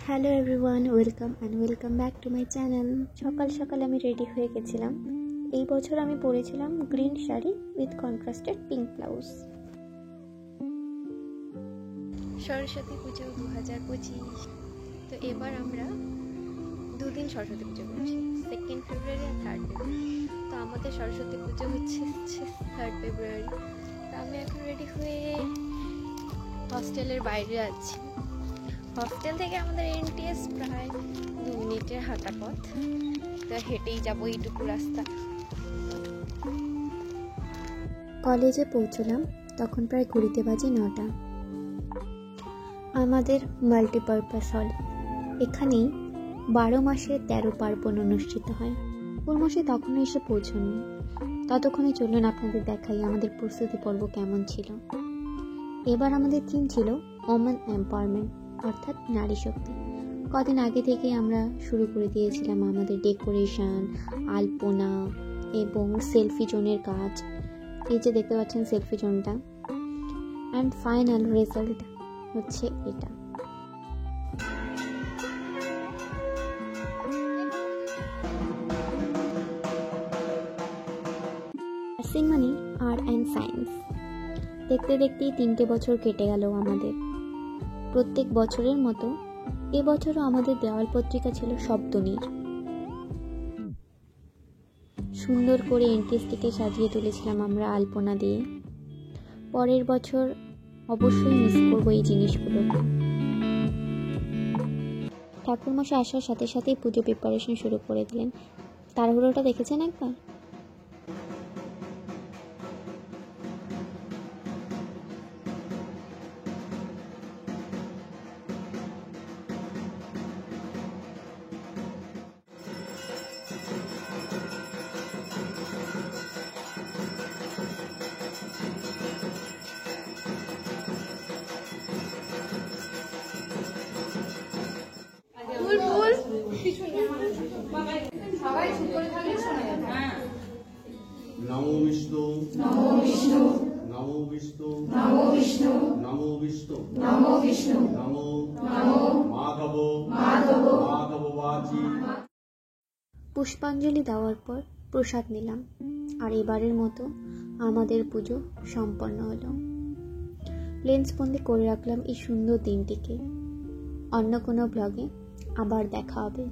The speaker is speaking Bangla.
Hello everyone, welcome back to my channel. সকাল সকাল আমি রেডি হয়ে গেছিলাম। এই বছর আমি পরেছিলাম green sari with contrasted pink blouse. Saraswati পুজো 2025। তো এবার আমরা দুদিন সরস্বতী পুজো করছি, 2 ফেব্রুয়ারি আর 3 ফেব্রুয়ারি। তো আমাদের সরস্বতী পুজো হচ্ছে 3 ফেব্রুয়ারি। তো আমি এখন রেডি হয়ে হস্টেলের বাইরে যাচ্ছি। হস্টেল থেকে আমাদের এনটিএস প্রায় 2 মিনিটের হাঁটা পথ। তো হেঁটেই যাবো এইটুকু রাস্তা। কলেজে পৌঁছলাম তখন প্রায় ঘড়িতে বাজে 9টা। আমাদের মাল্টিপারপাস হল, এখানেই 12 মাসে 13 পার্বণ অনুষ্ঠিত হয়। পূর্বশে তখনও এসে পৌঁছননি। ততক্ষণে চলুন আপনাদের দেখাই আমাদের প্রস্তুতি পর্ব কেমন ছিল। এবার আমাদের থিম ছিল ওমেন এম্পাওয়ারমেন্ট, অর্থাৎ নারী শক্তি। কদিন আগে থেকে আমরা শুরু করে দিয়েছিলাম আমাদের ডেকোরেশন, আলপনা এবং সেলফি জোনের কাজ। এই যে দেখতে পাচ্ছেন সেলফি জোনটা, অ্যান্ড ফাইনাল রেজাল্ট হচ্ছে এটা। নার্সিং মানে আর্ট অ্যান্ড সায়েন্স। দেখতে দেখতেই 3টে বছর কেটে গেল আমাদের। প্রত্যেক বছরের মতো এবছরও আমাদের দেওয়াল পত্রিকা ছিল শব্দনীর। সুন্দর করে এনটিএসটিকে সাজিয়ে তুলেছিলাম আমরা আলপনা দিয়ে। পরের বছর অবশ্যই মিস করবো এই জিনিসগুলোকে। ঠাকুরমশাই আসার সাথে সাথেই পুজো প্রিপারেশন শুরু করে দিলেন। তাড়াহুড়োটা দেখেছেন একবার? নমো বিষ্ণু নমো বিষ্ণু নমো বিষ্ণু নমো বিষ্ণু নমো বিষ্ণু নমো বিষ্ণু নমো নমো মাধব মাধব মাধববাচি। পুষ্পাঞ্জলি দেওয়ার পর প্রসাদ নিলাম, আর এবারের মতো আমাদের পুজো সম্পন্ন হলো। লেন্সবন্দি করে রাখলাম এই সুন্দর দিনটিকে। অন্য কোনো ব্লগে আবার দেখা হবে।